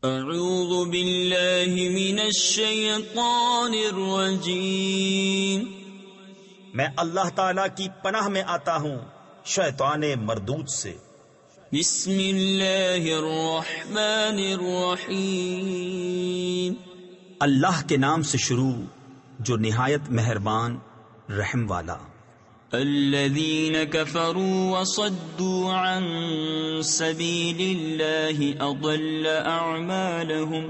اعوذ باللہ من الشیطان الرجیم، میں اللہ تعالیٰ کی پناہ میں آتا ہوں شیطان مردود سے۔ بسم اللہ الرحمن الرحیم، اللہ کے نام سے شروع جو نہایت مہربان رحم والا۔ الذین کفروا وصدوا عن سبیل اللہ اضل اعمالهم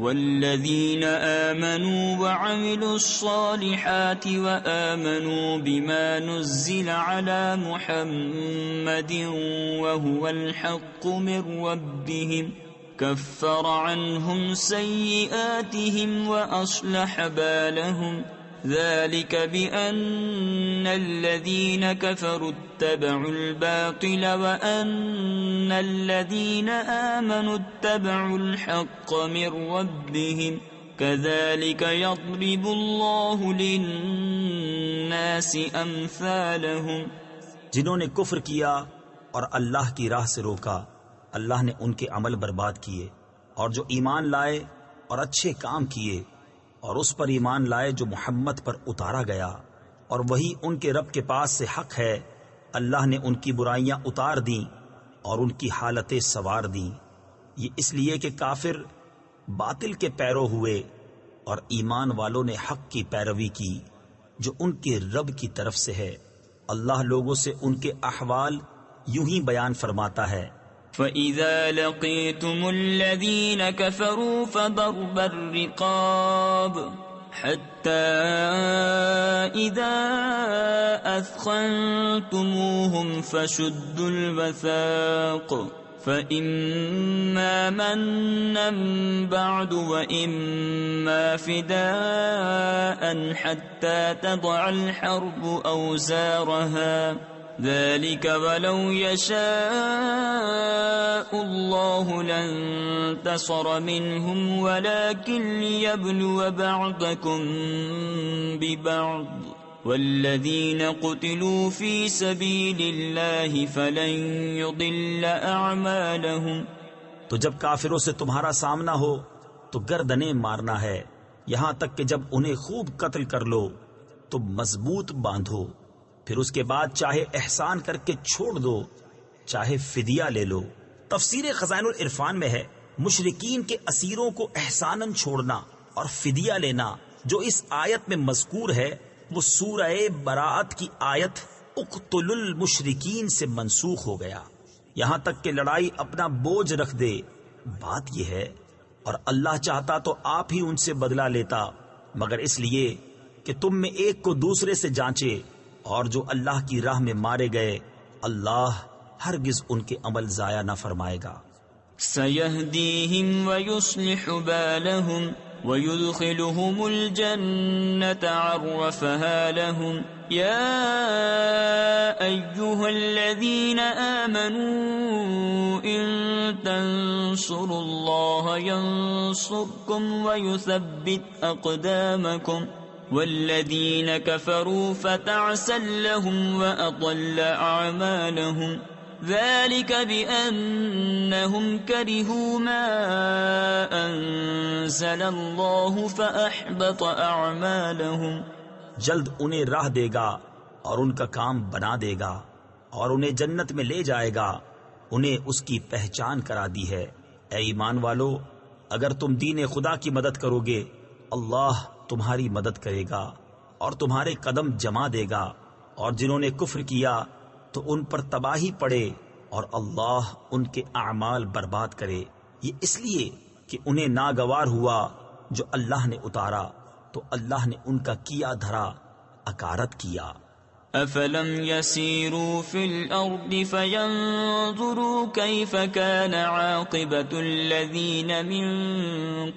والذین آمنوا وعملوا الصالحات وآمنوا بما نزل على محمد وهو الحق من ربهم كفر عنهم سيئاتهم وأصلح بالهم ذلك بأن الذين كفروا اتبعوا الباطل وأن الذين آمنوا اتبعوا الحق من ربهم كذلك يضرب الله للناس أمثالهم۔ جنہوں نے کفر کیا اور اللہ کی راہ سے روکا، اللہ نے ان کے عمل برباد کیے، اور جو ایمان لائے اور اچھے کام کیے اور اس پر ایمان لائے جو محمد پر اتارا گیا، اور وہی ان کے رب کے پاس سے حق ہے، اللہ نے ان کی برائیاں اتار دیں اور ان کی حالتیں سوار دیں۔ یہ اس لیے کہ کافر باطل کے پیرو ہوئے اور ایمان والوں نے حق کی پیروی کی جو ان کے رب کی طرف سے ہے۔ اللہ لوگوں سے ان کے احوال یوں ہی بیان فرماتا ہے۔ فَإِذَا لَقِيتُمُ الَّذِينَ كَفَرُوا فَضَرْبَ الرِّقَابِ حَتَّى إِذَا أَثْخَنْتُمُوهُمْ فَشُدُّوا الْوَثَاقَ فَإِمَّا مَنًّا بَعْدُ وَإِمَّا فِدَاءً حَتَّى تَضَعَ الْحَرْبُ أَوْزَارَهَا ذلك ولو يشاء الله لانتصر منهم ولكن ليبلو بعضكم ببعض والذين قتلوا في سبيل الله فلن يضل أعمالهم۔ تو جب کافروں سے تمہارا سامنا ہو تو گردنیں مارنا ہے، یہاں تک کہ جب انہیں خوب قتل کر لو تو مضبوط باندھو، پھر اس کے بعد چاہے احسان کر کے چھوڑ دو، چاہے فدیہ لے لو۔ تفسیر خزائن العرفان میں ہے مشرکین کے اسیروں کو احساناً چھوڑنا اور فدیہ لینا جو اس آیت میں مذکور ہے وہ سورہ براءت کی آیت اقتلوا المشرکین سے منسوخ ہو گیا، یہاں تک کہ لڑائی اپنا بوجھ رکھ دے۔ بات یہ ہے اور اللہ چاہتا تو آپ ہی ان سے بدلہ لیتا، مگر اس لیے کہ تم میں ایک کو دوسرے سے جانچے، اور جو اللہ کی راہ میں مارے گئے اللہ ہرگز ان کے عمل ضائع نہ فرمائے گا۔ سَيَهْدِيهِمْ وَيُصْلِحُ بَالَهُمْ وَيُدْخِلُهُمُ الْجَنَّةَ عَرَّفَهَا لَهُمْ يَا أَيُّهَا الَّذِينَ آمَنُوا إِن تَنصُرُوا اللَّهَ يَنصُرْكُمْ وَيُثَبِّتْ أَقْدَامَكُمْ والذین کفروا فتعسا لهم وأضل أعمالهم ذلك بأنهم كرهوا ما أنزل الله فأحبط أعمالهم۔ جلد انہیں راہ دے گا اور ان کا کام بنا دے گا اور انہیں جنت میں لے جائے گا، انہیں اس کی پہچان کرا دی ہے۔ اے ایمان والو، اگر تم دین خدا کی مدد کرو گے اللہ تمہاری مدد کرے گا اور تمہارے قدم جما دے گا، اور جنہوں نے کفر کیا تو ان پر تباہی پڑے اور اللہ ان کے اعمال برباد کرے۔ یہ اس لیے کہ انہیں ناگوار ہوا جو اللہ نے اتارا تو اللہ نے ان کا کیا دھرا اکارت کیا۔ افلم يسيروا في الارض فينظروا كيف كان عاقبة الذين من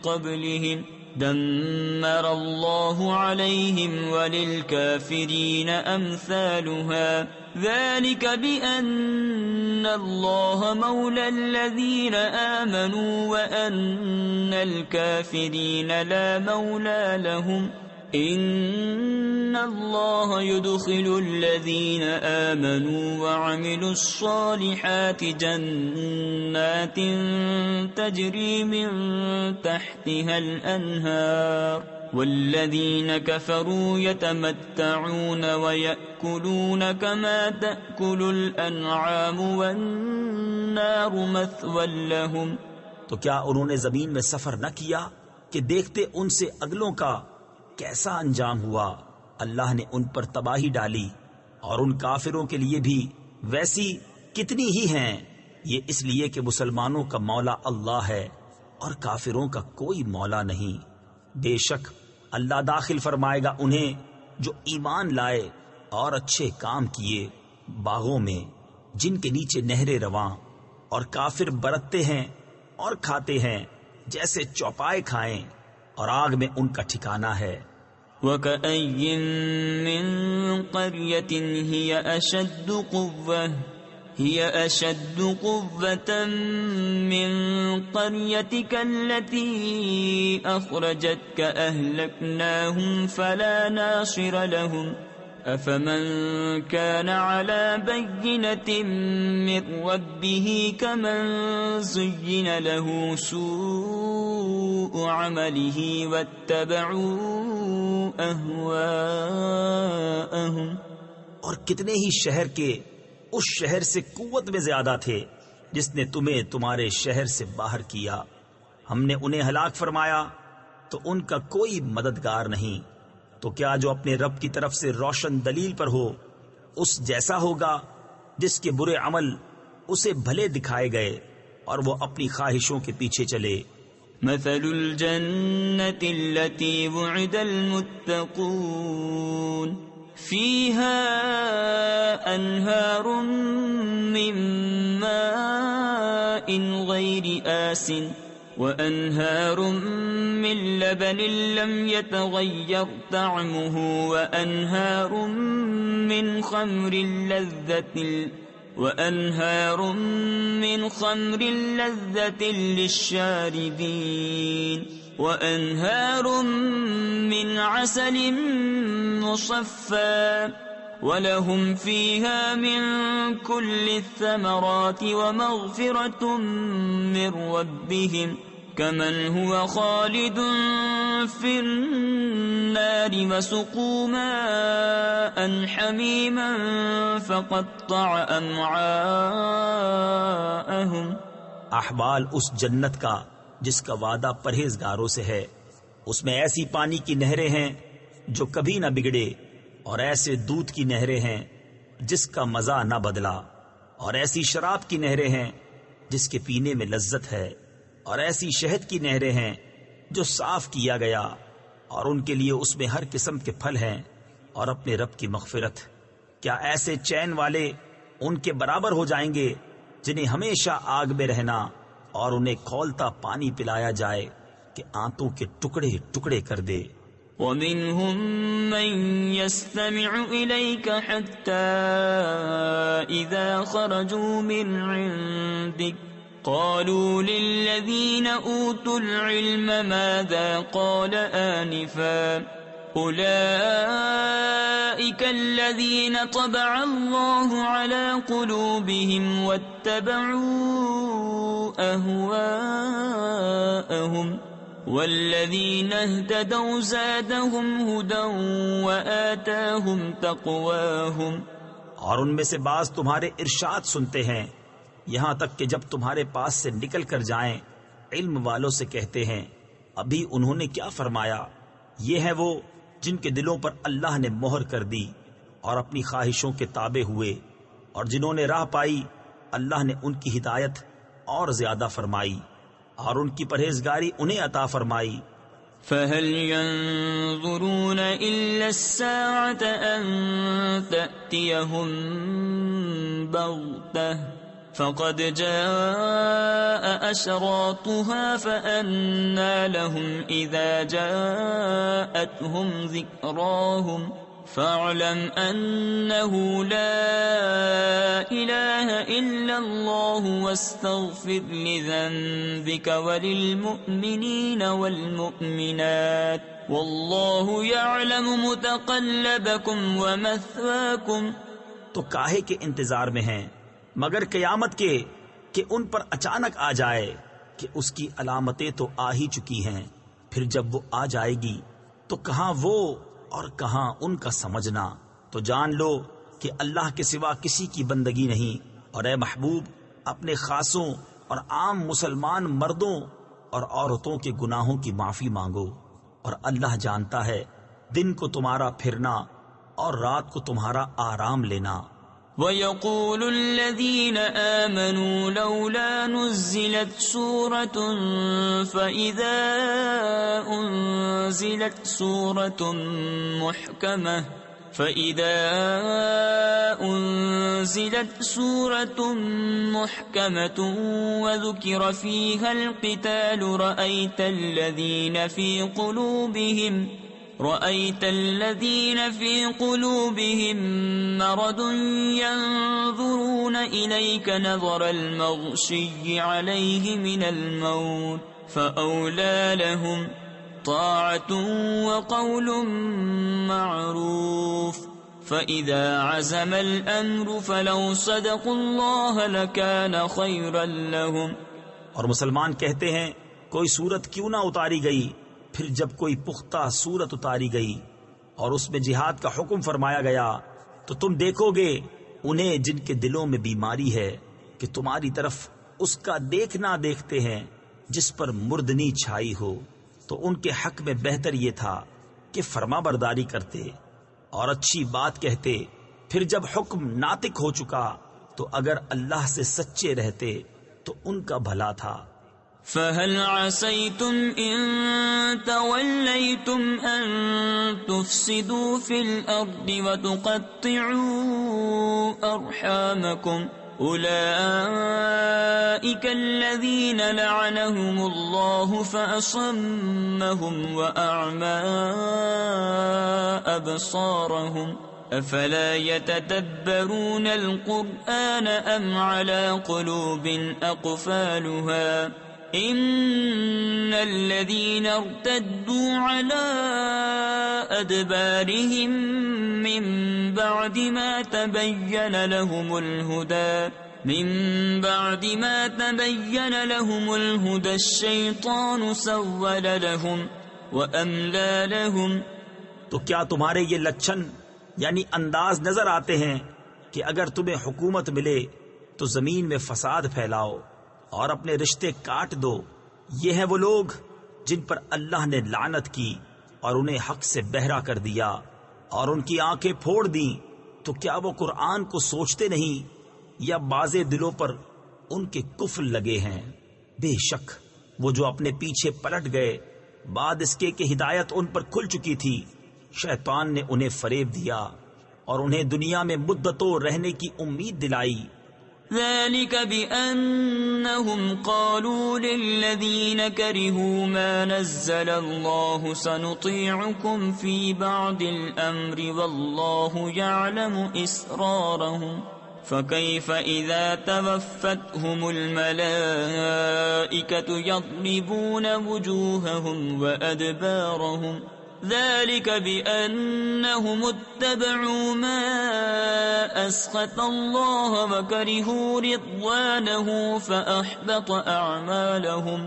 قبلهم دمر الله عليهم وللكافرين أمثالها ذلك بأن الله مولى الذين آمنوا وأن الكافرين لا مولى لهم إن الله يدخل الذين آمنوا وعملوا الصالحات جنات تجري من تحتها الأنهار والذين كفروا يتمتعون ويأكلون كما تأكل الأنعام والنار مثوى لهم. تو کیا انہوں نے زمین میں سفر نہ کیا کہ دیکھتے ان سے اگلوں کا کیسا انجام ہوا؟ اللہ نے ان پر تباہی ڈالی اور ان کافروں کے لیے بھی ویسی کتنی ہی ہیں. یہ اس لیے کہ مسلمانوں کا مولا اللہ ہے اور کافروں کا کوئی مولا نہیں. بے شک اللہ داخل فرمائے گا انہیں جو ایمان لائے اور اچھے کام کیے باغوں میں جن کے نیچے نہریں رواں، اور کافر برتتے ہیں اور کھاتے ہیں جیسے چوپائے کھائیں، اور آگ میں ان کا ٹھکانہ ہے. وَكَأَيٍّ مِّن قَرْيَةٍ هِيَ أَشَدُّ قُوَّةً مِّن قَرْيَتِكَ الَّتِي أَخْرَجَتْكَ أَهْلَكْنَاهُمْ فَلَا نَاصِرَ لَهُمْ أَفَمَن كَانَ عَلَى بَيِّنَةٍ مِّن رَّبِّهِ كَمَن زُيِّنَ لَهُ سُوءُ عَمَلِهِ وَاتَّبَعُوا أَهْوَاءَهُمْ. اور کتنے ہی شہر کے اس شہر سے قوت میں زیادہ تھے جس نے تمہیں تمہارے شہر سے باہر کیا. ہم نے انہیں ہلاک فرمایا تو ان کا کوئی مددگار نہیں. تو کیا جو اپنے رب کی طرف سے روشن دلیل پر ہو اس جیسا ہوگا جس کے برے عمل اسے بھلے دکھائے گئے اور وہ اپنی خواہشوں کے پیچھے چلے. مثل الجنة التي وعد المتقون فيها أنهار من ماء غير آسٍ وأنهار من لبن لم يتغير طعمه وأنهار من خمر لذة للشاربين وأنهار من عسل مصفى ولهم فيها من كل الثمرات ومغفرة من ربهم كمن هو خالد في النار وسقوا ماء حميما فقطع أمعاءهم. احوال اس جنت کا جس کا وعدہ پرہیزگاروں سے ہے، اس میں ایسی پانی کی نہریں ہیں جو کبھی نہ بگڑے، اور ایسے دودھ کی نہریں ہیں جس کا مزہ نہ بدلا، اور ایسی شراب کی نہریں ہیں جس کے پینے میں لذت ہے، اور ایسی شہد کی نہریں ہیں جو صاف کیا گیا، اور ان کے لیے اس میں ہر قسم کے پھل ہیں اور اپنے رب کی مغفرت. کیا ایسے چین والے ان کے برابر ہو جائیں گے جنہیں ہمیشہ آگ میں رہنا اور انہیں کھولتا پانی پلایا جائے کہ آنتوں کے ٹکڑے ٹکڑے کر دے. وَمِنْهُمْ مَنْ يَسْتَمِعُ إِلَيْكَ حَتَّى إِذَا خَرَجُوا مِنْ عِنْدِكَ قَالُوا لِلَّذِينَ أُوتُوا الْعِلْمَ مَاذَا قَالَ آنِفًا أُولَئِكَ الَّذِينَ طَبَعَ اللَّهُ عَلَى قُلُوبِهِمْ وَاتَّبَعُوا أَهْوَاءَهُمْ والذین اہتدوا زادہم ہدی وآتاہم تقواہم. اور ان میں سے بعض تمہارے ارشاد سنتے ہیں یہاں تک کہ جب تمہارے پاس سے نکل کر جائیں علم والوں سے کہتے ہیں ابھی انہوں نے کیا فرمایا. یہ ہیں وہ جن کے دلوں پر اللہ نے مہر کر دی اور اپنی خواہشوں کے تابع ہوئے، اور جنہوں نے راہ پائی اللہ نے ان کی ہدایت اور زیادہ فرمائی اور ان کی پرہیزگاری انہیں عطا فرمائی. فَهَلْ يَنظُرُونَ إِلَّا السَّاعَةَ أَن تَأْتِيَهُم بَغْتَةً فَقَدْ جَاءَ أَشْرَاطُهَا فَأَنَّىٰ لَهُمْ إِذَا جَاءَتْهُمْ ذِكْرَاهُمْ فاعلم أنه لا إله إلا الله واستغفر لذنبك وللمؤمنين والمؤمنات والله يعلم متقلبكم ومثواكم. تو کاہے کے انتظار میں ہیں مگر قیامت کے کہ ان پر اچانک آ جائے کہ اس کی علامتیں تو آ ہی چکی ہیں. پھر جب وہ آ جائے گی تو کہاں وہ اور کہاں ان کا سمجھنا. تو جان لو کہ اللہ کے سوا کسی کی بندگی نہیں. اور اے محبوب اپنے خاصوں اور عام مسلمان مردوں اور عورتوں کے گناہوں کی معافی مانگو. اور اللہ جانتا ہے دن کو تمہارا پھرنا اور رات کو تمہارا آرام لینا. وَيَقُولُ الَّذِينَ آمَنُوا لَوْلَا نُزِّلَتْ سُورَةٌ فَإِذَا أُنزِلَتْ سُورَةٌ مُحْكَمَةٌ وَذُكِرَ فِيهَا الْقِتَالُ رأيت الذين في قلوبهم مرض ينظرون إليك نظر المغشي عليه من الموت فأولى لهم طاعة وقول معروف فإذا عزم الأمر فلو صدقوا الله لكان خيرا لهم. اور مسلمان کہتے ہیں کوئی صورت کیوں نہ اتاری گئی. پھر جب کوئی پختہ صورت اتاری گئی اور اس میں جہاد کا حکم فرمایا گیا تو تم دیکھو گے انہیں جن کے دلوں میں بیماری ہے کہ تمہاری طرف اس کا دیکھنا دیکھتے ہیں جس پر مردنی چھائی ہو. تو ان کے حق میں بہتر یہ تھا کہ فرما برداری کرتے اور اچھی بات کہتے. پھر جب حکم ناطق ہو چکا تو اگر اللہ سے سچے رہتے تو ان کا بھلا تھا. فَهَلْ عَسَيْتُمْ إِن تَوَلَّيْتُمْ أَن تُفْسِدُوا فِي الْأَرْضِ وَتُقَطِّعُوا أَرْحَامَكُمْ أُولَئِكَ الَّذِينَ لَعَنَهُمُ اللَّهُ فَأَصَمَّهُمْ وَأَعْمَى أَبْصَارَهُمْ أَفَلَا يَتَدَبَّرُونَ الْقُرْآنَ أَمْ عَلَى قُلُوبٍ أَقْفَالُهَا إن الذين ارتدوا على أدبارهم من بعد ما تبين لهم الهدى الشيطان سول لهم وأملى لهم. تو کیا تمہارے یہ لچھن یعنی انداز نظر آتے ہیں کہ اگر تمہیں حکومت ملے تو زمین میں فساد پھیلاؤ اور اپنے رشتے کاٹ دو. یہ ہیں وہ لوگ جن پر اللہ نے لعنت کی اور انہیں حق سے بہرا کر دیا اور ان کی آنکھیں پھوڑ دیں. تو کیا وہ قرآن کو سوچتے نہیں یا بازے دلوں پر ان کے کفر لگے ہیں؟ بے شک وہ جو اپنے پیچھے پلٹ گئے بعد اس کے کہ ہدایت ان پر کھل چکی تھی شیطان نے انہیں فریب دیا اور انہیں دنیا میں مدتوں رہنے کی امید دلائی. ذلك بأنهم قالوا للذين كرهوا ما نزل الله سنطيعكم في بعض الأمر والله يعلم إسرارهم فكيف إذا توفتهم الملائكة يضربون وجوههم وأدبارهم ذلك بأنهم اتبعوا ما أسخط الله وكرهوا رضوانه فأحبط أعمالهم.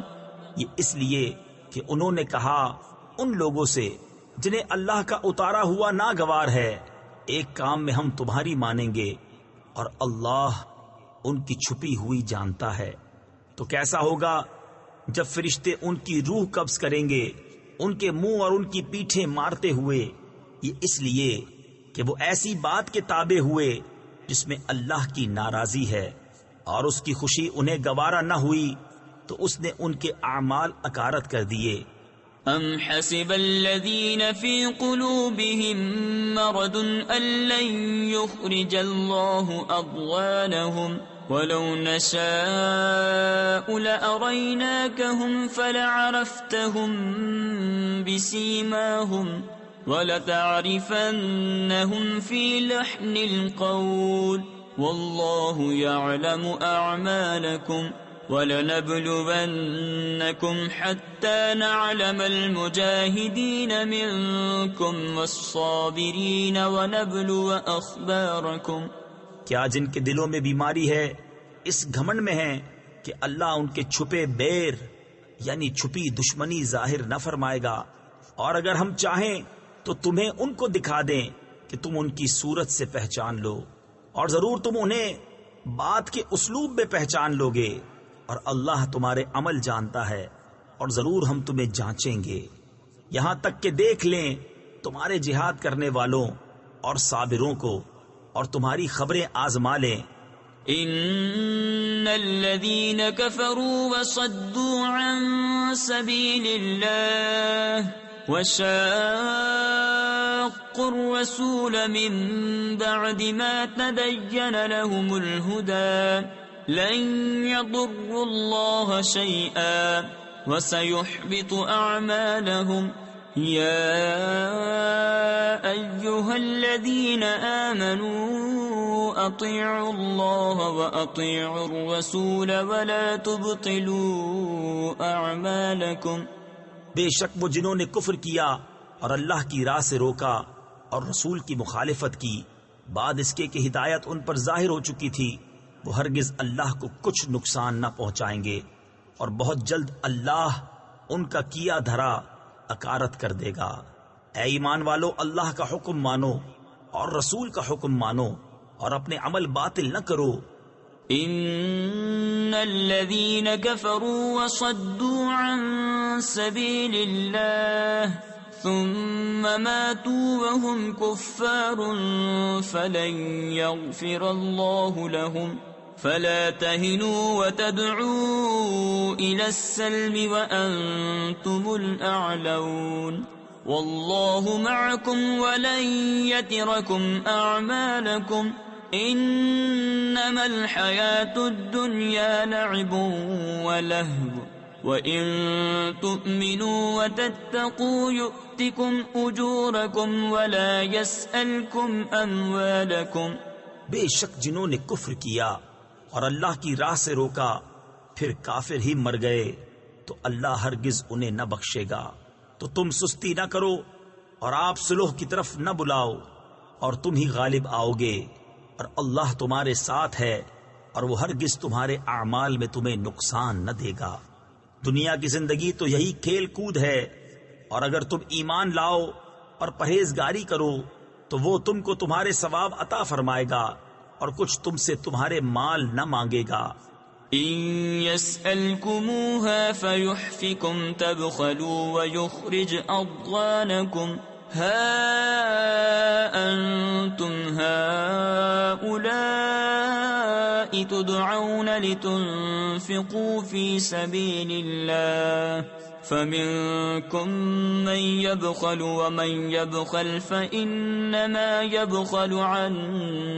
یہ اس لیے کہ انہوں نے کہا ان لوگوں سے جنہیں اللہ کا اتارا ہوا ناگوار ہے ایک کام میں ہم تمہاری مانیں گے اور اللہ ان کی چھپی ہوئی جانتا ہے. تو کیسا ہوگا جب فرشتے ان کی روح قبض کریں گے ان کے منہ اور ان کی پیٹھیں مارتے ہوئے. یہ اس لیے کہ وہ ایسی بات کے تابع ہوئے جس میں اللہ کی ناراضی ہے اور اس کی خوشی انہیں گوارا نہ ہوئی تو اس نے ان کے اعمال اکارت کر دیے. ام حسب الذين في قلوبهم مرض ان لن يخرج الله اضغانهم ولو نشاء لأريناكهم فلعرفتهم بسيماهم وَلَتَعْرِفَنَّهُمْ فِي لَحْنِ الْقَوْلِ وَاللَّهُ يَعْلَمُ أَعْمَالَكُمْ وَلَنَبْلُوَنَّكُمْ حَتَّى نَعْلَمَ الْمُجَاهِدِينَ مِنْكُمْ وَالصَّابِرِينَ وَنَبْلُوَ أَخْبَارَكُمْ۔ کیا جن کے دلوں میں بیماری ہے اس گھمنڈ میں ہے کہ اللہ ان کے چھپے بیر یعنی چھپی دشمنی ظاہر نہ فرمائے گا، اور اگر ہم چاہیں تو تمہیں ان کو دکھا دیں کہ تم ان کی صورت سے پہچان لو، اور ضرور تم انہیں بات کے اسلوب میں پہچان لوگے، اور اللہ تمہارے عمل جانتا ہے، اور ضرور ہم تمہیں جانچیں گے، یہاں تک کہ دیکھ لیں تمہارے جہاد کرنے والوں اور صابروں کو، اور تمہاری خبریں آزما لیں۔ ان الذين كفروا وصدوا عن سبيل الله وشاقوا الرسول من بعد ما تبين لهم الهدى لن يضروا الله شيئا وسيحبط أعمالهم يا أيها الذين آمنوا أطيعوا الله وأطيعوا الرسول ولا تبطلوا أعمالكم۔ بے شک وہ جنہوں نے کفر کیا اور اللہ کی راہ سے روکا اور رسول کی مخالفت کی بعد اس کے کہ ہدایت ان پر ظاہر ہو چکی تھی، وہ ہرگز اللہ کو کچھ نقصان نہ پہنچائیں گے، اور بہت جلد اللہ ان کا کیا دھرا اکارت کر دے گا۔ اے ایمان والو، اللہ کا حکم مانو اور رسول کا حکم مانو، اور اپنے عمل باطل نہ کرو۔ ان الذين كفروا وصدوا عن سبيل الله ثم ماتوا وهم كفار فلن يغفر الله لهم فلا تهنوا وتدعوا إلى السلم وأنتم الأعلون والله معكم ولن يتركم أعمالكم إنما الحياة الدنيا لعب ولهو وَإِن تُؤْمِنُوا وَتَتَّقُوا يُؤْتِكُمْ أُجُورَكُمْ وَلَا يَسْأَلْكُمْ أَمْوَالَكُمْ۔ بے شک جنہوں نے کفر کیا اور اللہ کی راہ سے روکا پھر کافر ہی مر گئے تو اللہ ہرگز انہیں نہ بخشے گا۔ تو تم سستی نہ کرو اور آپ صلح کی طرف نہ بلاؤ، اور تم ہی غالب آؤ گے، اور اللہ تمہارے ساتھ ہے، اور وہ ہرگز تمہارے اعمال میں تمہیں نقصان نہ دے گا۔ دنیا کی زندگی تو یہی کھیل کود ہے، اور اگر تم ایمان لاؤ اور پرہیزگاری کرو تو وہ تم کو تمہارے ثواب عطا فرمائے گا، اور کچھ تم سے تمہارے مال نہ مانگے گا۔ إن يسألكموها فيحفكم تبخلوا ويخرج أضغانكم ها أنتم هؤلاء تدعون لتنفقوا في سبيل الله فمنكم من يبخل ومن يبخل فإنما يبخل عن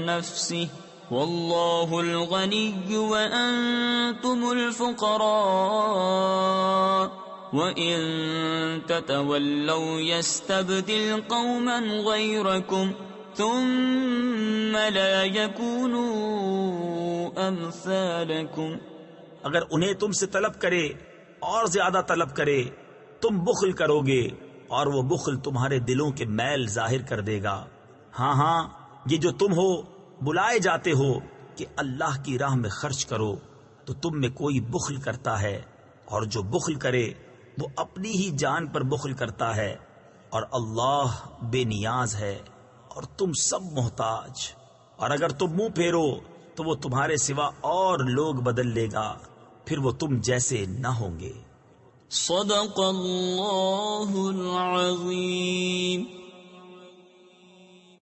نفسه والله الغني وأنتم الفقراء وإن تتولوا يستبدل قوما غيركم ثم لا يكونوا أمثالكم۔ اگر انہیں تم سے طلب کرے اور زیادہ طلب کرے تم بخل کرو گے، اور وہ بخل تمہارے دلوں کے میل ظاہر کر دے گا۔ ہاں ہاں، یہ جو تم ہو بلائے جاتے ہو کہ اللہ کی راہ میں خرچ کرو تو تم میں کوئی بخل کرتا ہے، اور جو بخل کرے وہ اپنی ہی جان پر بخل کرتا ہے، اور اللہ بے نیاز ہے اور تم سب محتاج۔ اور اگر تم منہ پھیرو تو وہ تمہارے سوا اور لوگ بدل لے گا، پھر وہ تم جیسے نہ ہوں گے۔ صدق اللہ العظیم۔